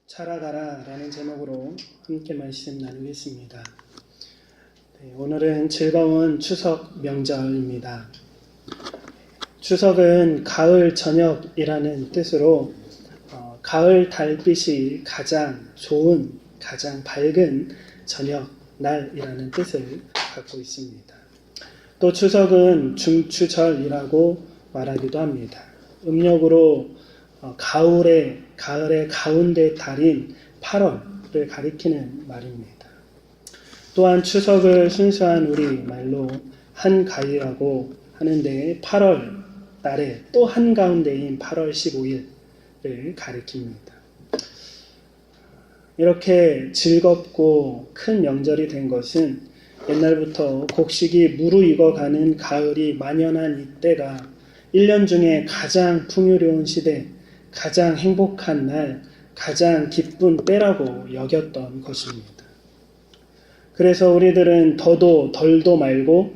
자라가라 라는 제목으로 함께 말씀 나누겠습니다. 오늘은 즐거운 추석 명절입니다. 추석은 가을 저녁이라는 뜻으로 가을 달빛이 가장 좋은, 가장 밝은 저녁 날이라는 뜻을 갖고 있습니다. 또 추석은 중추절이라고 말하기도 합니다. 음력으로 가을의 가운데 달인 8월을 가리키는 말입니다. 또한 추석을 순수한 우리말로 한가위라고 하는데 8월 달에 또 한가운데인 8월 15일을 가리킵니다. 이렇게 즐겁고 큰 명절이 된 것은 옛날부터 곡식이 무르익어가는 가을이 만연한 이때가 1년 중에 가장 풍요로운 시대, 가장 행복한 날, 가장 기쁜 때라고 여겼던 것입니다. 그래서 우리들은 더도 덜도 말고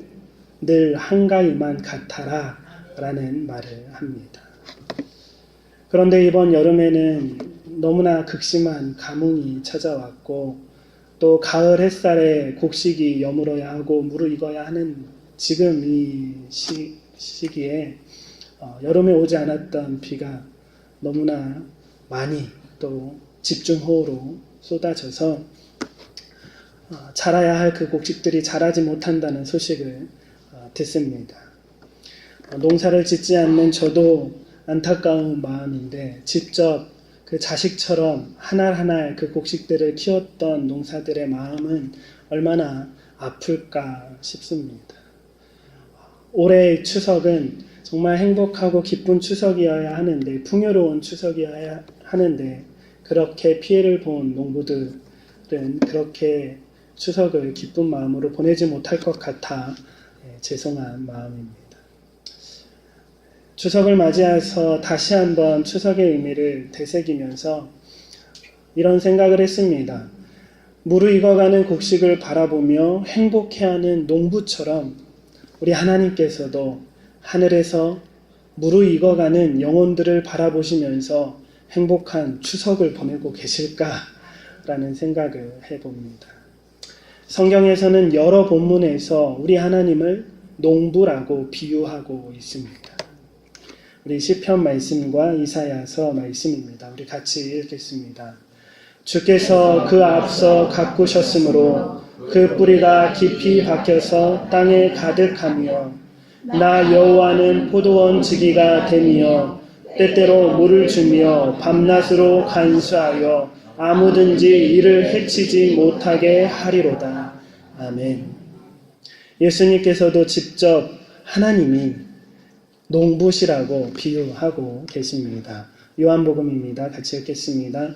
늘 한가위만 같아라 라는 말을 합니다. 그런데 이번 여름에는 너무나 극심한 가뭄이 찾아왔고 또 가을 햇살에 곡식이 여물어야 하고 무르익어야 하는 지금 이 시기에 여름에 오지 않았던 비가 너무나 많이 또 집중호우로 쏟아져서 자라야 할 그 곡식들이 자라지 못한다는 소식을 듣습니다. 농사를 짓지 않는 저도 안타까운 마음인데 직접 그 자식처럼 하나하나 그 곡식들을 키웠던 농사들의 마음은 얼마나 아플까 싶습니다. 올해의 추석은 정말 행복하고 기쁜 추석이어야 하는데, 풍요로운 추석이어야 하는데 그렇게 피해를 본 농부들은 그렇게 추석을 기쁜 마음으로 보내지 못할 것 같아 죄송한 마음입니다. 추석을 맞이해서 다시 한번 추석의 의미를 되새기면서 이런 생각을 했습니다. 무르익어가는 곡식을 바라보며 행복해하는 농부처럼 우리 하나님께서도 하늘에서 무르익어가는 영혼들을 바라보시면서 행복한 추석을 보내고 계실까라는 생각을 해봅니다. 성경에서는 여러 본문에서 우리 하나님을 농부라고 비유하고 있습니다. 우리 시편 말씀과 이사야서 말씀입니다. 우리 같이 읽겠습니다. 주께서 그 앞서 가꾸셨으므로 그 뿌리가 깊이 박혀서 땅에 가득하며 나 여호와는 포도원 지기가 되며 때때로 물을 주며 밤낮으로 간수하여 아무든지 이를 해치지 못하게 하리로다. 아멘. 예수님께서도 직접 하나님이 농부시라고 비유하고 계십니다. 요한복음입니다. 같이 읽겠습니다.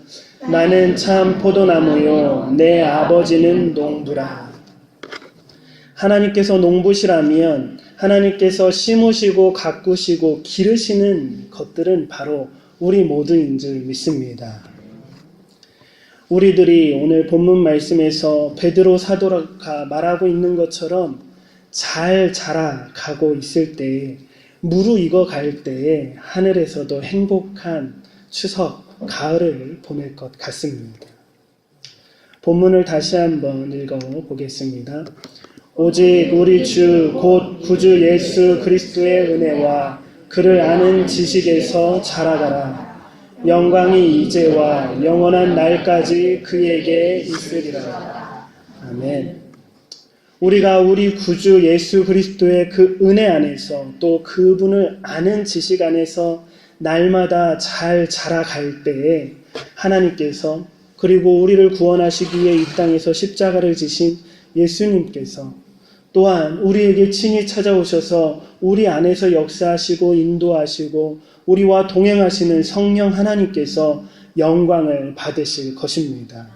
나는 참 포도나무요 내 아버지는 농부라. 하나님께서 농부시라면 하나님께서 심으시고 가꾸시고 기르시는 것들은 바로 우리 모두인 줄 믿습니다. 우리들이 오늘 본문 말씀에서 베드로 사도가 말하고 있는 것처럼 잘 자라가고 있을 때에 무르익어 갈 때에 하늘에서도 행복한 추석, 가을을 보낼 것 같습니다. 본문을 다시 한번 읽어보겠습니다. 오직 우리 주 곧 구주 예수 그리스도의 은혜와 그를 아는 지식에서 자라가라. 영광이 이제와 영원한 날까지 그에게 있으리라. 아멘. 우리가 우리 구주 예수 그리스도의 그 은혜 안에서 또 그분을 아는 지식 안에서 날마다 잘 자라갈 때에 하나님께서 그리고 우리를 구원하시기 위해 이 땅에서 십자가를 지신 예수님께서 또한 우리에게 친히 찾아오셔서 우리 안에서 역사하시고 인도하시고 우리와 동행하시는 성령 하나님께서 영광을 받으실 것입니다.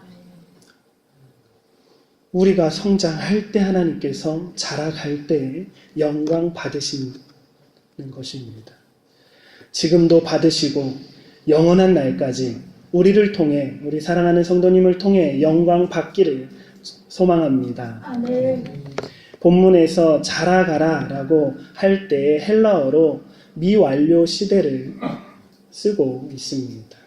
우리가 성장할 때 하나님께서 자라갈 때 영광 받으시는 것입니다. 지금도 받으시고 영원한 날까지 우리를 통해, 우리 사랑하는 성도님을 통해 영광 받기를 소망합니다. 아멘. 본문에서 자라가라 라고 할 때 헬라어로 미완료 시대를 쓰고 있습니다.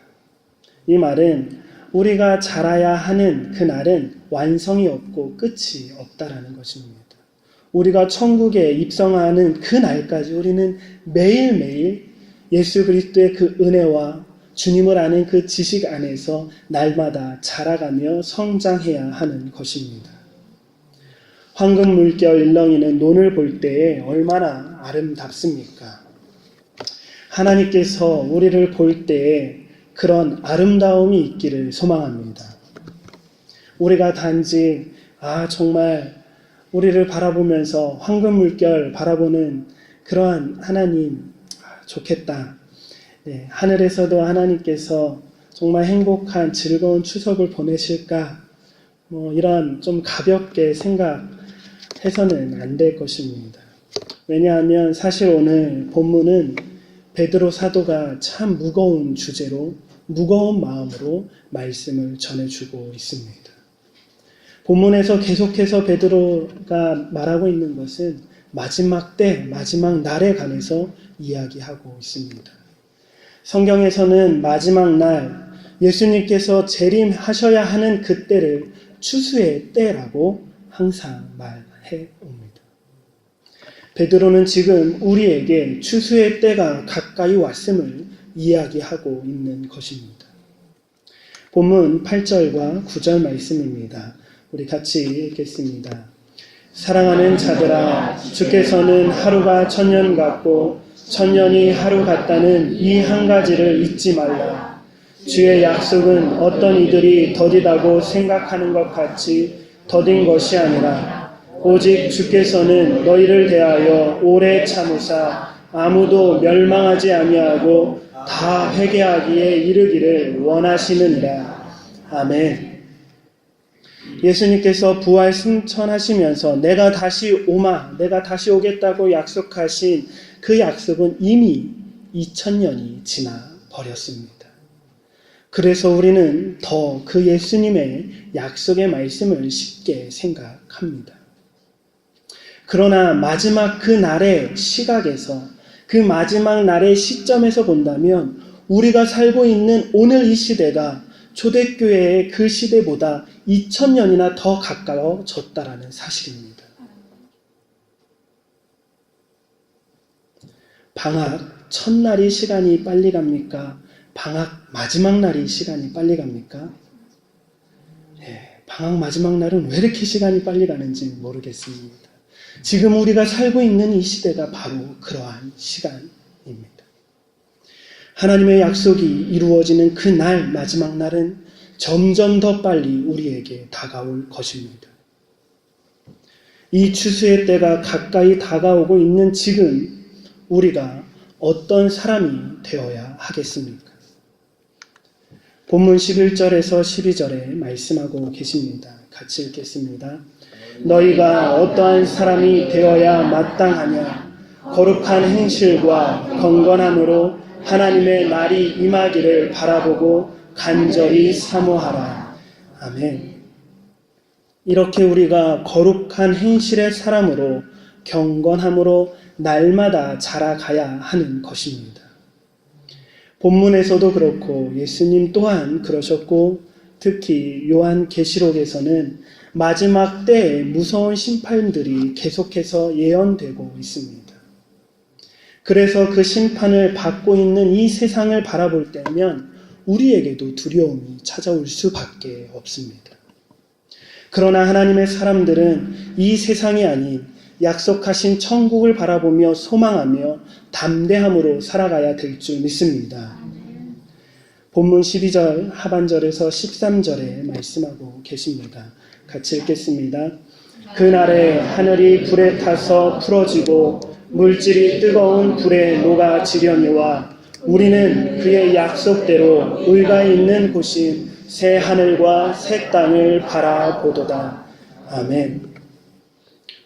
이 말은 우리가 자라야 하는 그날은 완성이 없고 끝이 없다라는 것입니다. 우리가 천국에 입성하는 그 날까지 우리는 매일매일 예수 그리스도의 그 은혜와 주님을 아는 그 지식 안에서 날마다 자라가며 성장해야 하는 것입니다. 황금 물결 일렁이는 논을 볼 때에 얼마나 아름답습니까? 하나님께서 우리를 볼 때에 그런 아름다움이 있기를 소망합니다. 우리가 단지 정말 우리를 바라보면서 황금 물결 바라보는 그러한 하나님 좋겠다. 네, 하늘에서도 하나님께서 정말 행복한 즐거운 추석을 보내실까? 이런 좀 가볍게 생각해서는 안 될 것입니다. 왜냐하면 사실 오늘 본문은 베드로 사도가 참 무거운 주제로 무거운 마음으로 말씀을 전해주고 있습니다. 본문에서 계속해서 베드로가 말하고 있는 것은 마지막 때, 마지막 날에 관해서 이야기하고 있습니다. 성경에서는 마지막 날, 예수님께서 재림하셔야 하는 그때를 추수의 때라고 항상 말해 옵니다. 베드로는 지금 우리에게 추수의 때가 가까이 왔음을 이야기하고 있는 것입니다. 본문 8절과 9절 말씀입니다. 우리 같이 읽겠습니다. 사랑하는 자들아, 주께서는 하루가 천년 같고 천년이 하루 같다는 이 한 가지를 잊지 말라. 주의 약속은 어떤 이들이 더디다고 생각하는 것 같이 더딘 것이 아니라 오직 주께서는 너희를 대하여 오래 참으사 아무도 멸망하지 아니하고 다 회개하기에 이르기를 원하시느니라. 아멘. 예수님께서 부활 승천하시면서 내가 다시 오겠다고 약속하신 그 약속은 이미 2000년이 지나 버렸습니다. 그래서 우리는 더 그 예수님의 약속의 말씀을 쉽게 생각합니다. 그러나 마지막 그 날의 시각에서, 그 마지막 날의 시점에서 본다면 우리가 살고 있는 오늘 이 시대가 초대교회의 그 시대보다 2000년이나 더 가까워졌다라는 사실입니다. 방학 첫날이 시간이 빨리 갑니까? 방학 마지막 날이 시간이 빨리 갑니까? 방학 마지막 날은 왜 이렇게 시간이 빨리 가는지 모르겠습니다. 지금 우리가 살고 있는 이 시대가 바로 그러한 시간입니다. 하나님의 약속이 이루어지는 그 날, 마지막 날은 점점 더 빨리 우리에게 다가올 것입니다. 이 추수의 때가 가까이 다가오고 있는 지금 우리가 어떤 사람이 되어야 하겠습니까? 본문 11절에서 12절에 말씀하고 계십니다. 같이 읽겠습니다. 너희가 어떠한 사람이 되어야 마땅하냐? 거룩한 행실과 경건함으로 하나님의 날이 임하기를 바라보고 간절히 사모하라. 아멘. 이렇게 우리가 거룩한 행실의 사람으로 경건함으로 날마다 자라가야 하는 것입니다. 본문에서도 그렇고 예수님 또한 그러셨고 특히 요한계시록에서는 마지막 때에 무서운 심판들이 계속해서 예언되고 있습니다. 그래서 그 심판을 받고 있는 이 세상을 바라볼 때면 우리에게도 두려움이 찾아올 수밖에 없습니다. 그러나 하나님의 사람들은 이 세상이 아닌 약속하신 천국을 바라보며 소망하며 담대함으로 살아가야 될 줄 믿습니다. 본문 12절 하반절에서 13절에 말씀하고 계십니다. 같이 읽겠습니다. 그날에 하늘이 불에 타서 풀어지고 물질이 뜨거운 불에 녹아지려니와 우리는 그의 약속대로 의가 있는 곳인 새 하늘과 새 땅을 바라보도다. 아멘.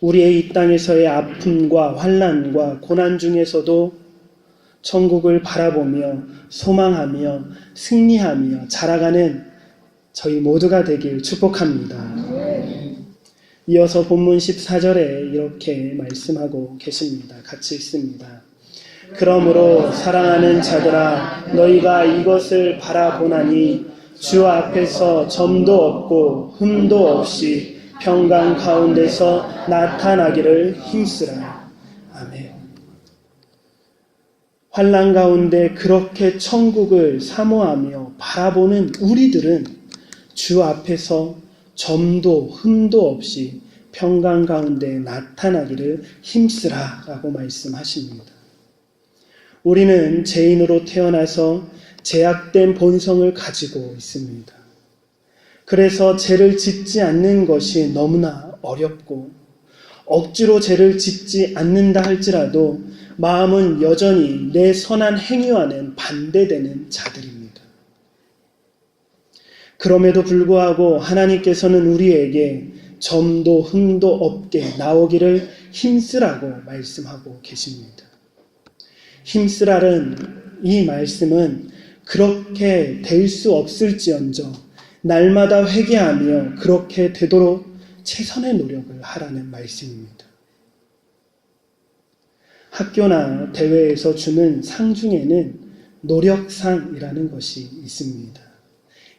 우리의 이 땅에서의 아픔과 환난과 고난 중에서도 천국을 바라보며 소망하며 승리하며 자라가는 저희 모두가 되길 축복합니다. 이어서 본문 14절에 이렇게 말씀하고 계십니다. 같이 읽습니다. 그러므로 사랑하는 자들아 너희가 이것을 바라보나니 주 앞에서 점도 없고 흠도 없이 평강 가운데서 나타나기를 힘쓰라. 아멘. 환난 가운데 그렇게 천국을 사모하며 바라보는 우리들은 주 앞에서 점도 흠도 없이 평강 가운데 나타나기를 힘쓰라 라고 말씀하십니다. 우리는 죄인으로 태어나서 제약된 본성을 가지고 있습니다. 그래서 죄를 짓지 않는 것이 너무나 어렵고 억지로 죄를 짓지 않는다 할지라도 마음은 여전히 내 선한 행위와는 반대되는 자들입니다. 그럼에도 불구하고 하나님께서는 우리에게 점도 흠도 없게 나오기를 힘쓰라고 말씀하고 계십니다. 힘쓰라는 이 말씀은 그렇게 될 수 없을지언정 날마다 회개하며 그렇게 되도록 최선의 노력을 하라는 말씀입니다. 학교나 대회에서 주는 상 중에는 노력상이라는 것이 있습니다.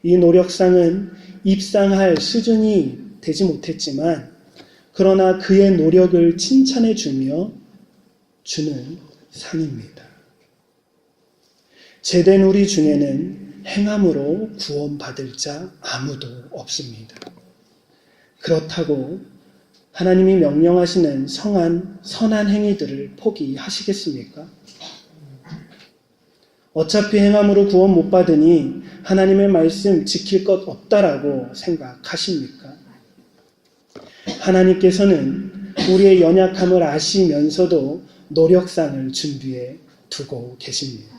이 노력상은 입상할 수준이 되지 못했지만 그러나 그의 노력을 칭찬해 주며 주는 상입니다. 제된 우리 중에는 행함으로 구원받을 자 아무도 없습니다. 그렇다고 하나님이 명령하시는 선한 행위들을 포기하시겠습니까? 어차피 행함으로 구원 못 받으니 하나님의 말씀 지킬 것 없다라고 생각하십니까? 하나님께서는 우리의 연약함을 아시면서도 노력상을 준비해 두고 계십니다.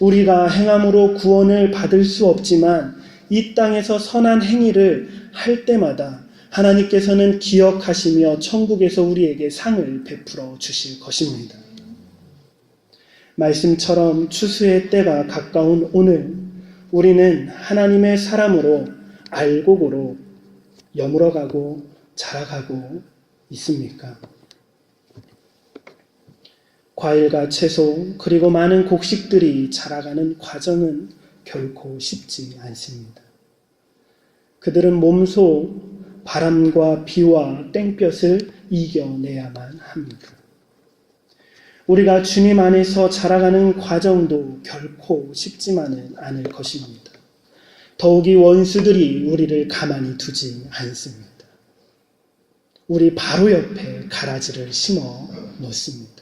우리가 행함으로 구원을 받을 수 없지만 이 땅에서 선한 행위를 할 때마다 하나님께서는 기억하시며 천국에서 우리에게 상을 베풀어 주실 것입니다. 말씀처럼 추수의 때가 가까운 오늘 우리는 하나님의 사람으로 알곡으로 여물어가고 자라가고 있습니까? 과일과 채소 그리고 많은 곡식들이 자라가는 과정은 결코 쉽지 않습니다. 그들은 몸소 바람과 비와 땡볕을 이겨내야만 합니다. 우리가 주님 안에서 자라가는 과정도 결코 쉽지만은 않을 것입니다. 더욱이 원수들이 우리를 가만히 두지 않습니다. 우리 바로 옆에 가라지를 심어 놓습니다.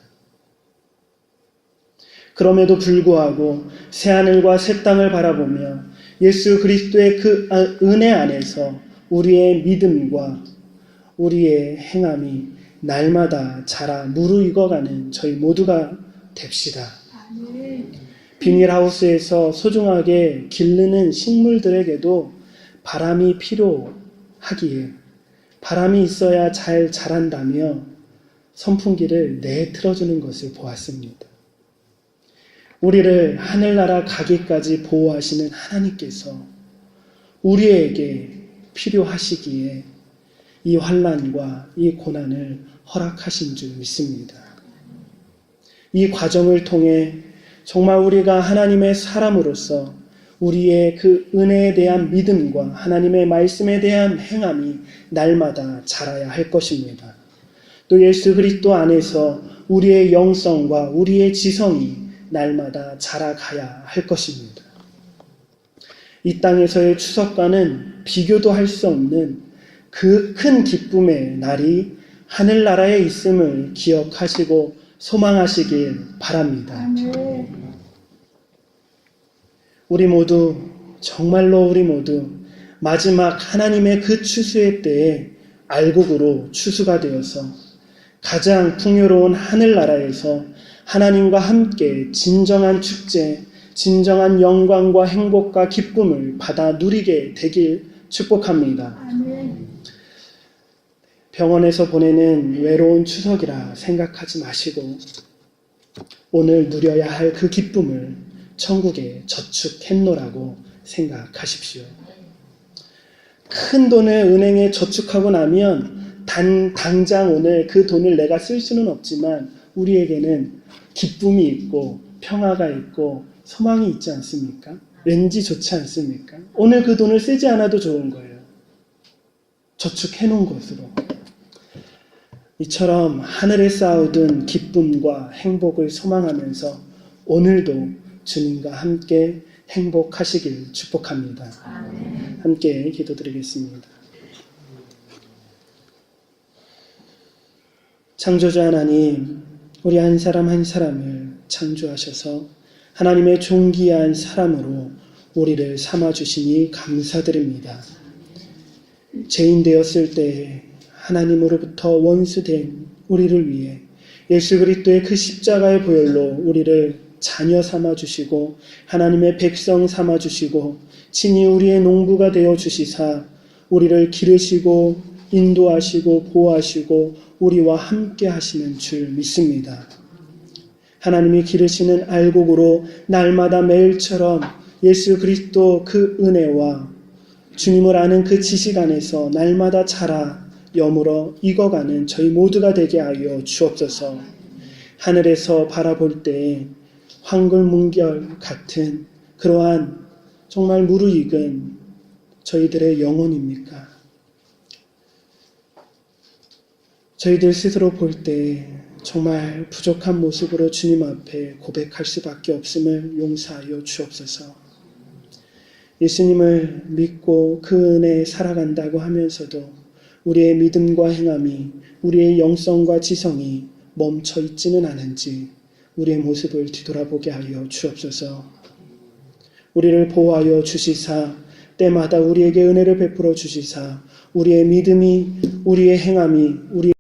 그럼에도 불구하고 새하늘과 새 땅을 바라보며 예수 그리스도의 그 은혜 안에서 우리의 믿음과 우리의 행함이 날마다 자라 무르익어가는 저희 모두가 됩시다. 비닐하우스에서 소중하게 기르는 식물들에게도 바람이 필요하기에 바람이 있어야 잘 자란다며 선풍기를 내틀어주는 것을 보았습니다. 우리를 하늘나라 가기까지 보호하시는 하나님께서 우리에게 필요하시기에 이 환난과 이 고난을 허락하신 줄 믿습니다. 이 과정을 통해 정말 우리가 하나님의 사람으로서 우리의 그 은혜에 대한 믿음과 하나님의 말씀에 대한 행함이 날마다 자라야 할 것입니다. 또 예수 그리스도 안에서 우리의 영성과 우리의 지성이 날마다 자라가야 할 것입니다. 이 땅에서의 추석과는 비교도 할 수 없는 그 큰 기쁨의 날이 하늘나라에 있음을 기억하시고 소망하시길 바랍니다. 우리 모두 정말로 우리 모두 마지막 하나님의 그 추수의 때에 알곡으로 추수가 되어서 가장 풍요로운 하늘나라에서 하나님과 함께 진정한 축제, 진정한 영광과 행복과 기쁨을 받아 누리게 되길 축복합니다. 병원에서 보내는 외로운 추석이라 생각하지 마시고 오늘 누려야 할 그 기쁨을 천국에 저축했노라고 생각하십시오. 큰 돈을 은행에 저축하고 나면 당장 오늘 그 돈을 내가 쓸 수는 없지만 우리에게는 기쁨이 있고 평화가 있고 소망이 있지 않습니까? 왠지 좋지 않습니까? 오늘 그 돈을 쓰지 않아도 좋은 거예요. 저축해 놓은 것으로. 이처럼 하늘에 쌓아둔 기쁨과 행복을 소망하면서 오늘도 주님과 함께 행복하시길 축복합니다. 함께 기도드리겠습니다. 창조주 하나님, 우리 한 사람 한 사람을 창조하셔서 하나님의 존귀한 사람으로 우리를 삼아주시니 감사드립니다. 죄인 되었을 때 하나님으로부터 원수된 우리를 위해 예수 그리스도의 그 십자가의 보혈로 우리를 자녀 삼아주시고 하나님의 백성 삼아주시고 친히 우리의 농부가 되어주시사 우리를 기르시고 인도하시고 보호하시고 우리와 함께 하시는 줄 믿습니다. 하나님이 기르시는 알곡으로 날마다 매일처럼 예수 그리스도 그 은혜와 주님을 아는 그 지식 안에서 날마다 자라 여물어 익어가는 저희 모두가 되게 하여 주옵소서. 하늘에서 바라볼 때 황금문결 같은 그러한 정말 무르익은 저희들의 영혼입니까? 저희들 스스로 볼 때 정말 부족한 모습으로 주님 앞에 고백할 수밖에 없음을 용서하여 주옵소서. 예수님을 믿고 그 은혜에 살아간다고 하면서도 우리의 믿음과 행함이 우리의 영성과 지성이 멈춰 있지는 않은지 우리의 모습을 뒤돌아보게 하여 주옵소서. 우리를 보호하여 주시사 때마다 우리에게 은혜를 베풀어 주시사 우리의 믿음이 우리의 행함이 우리의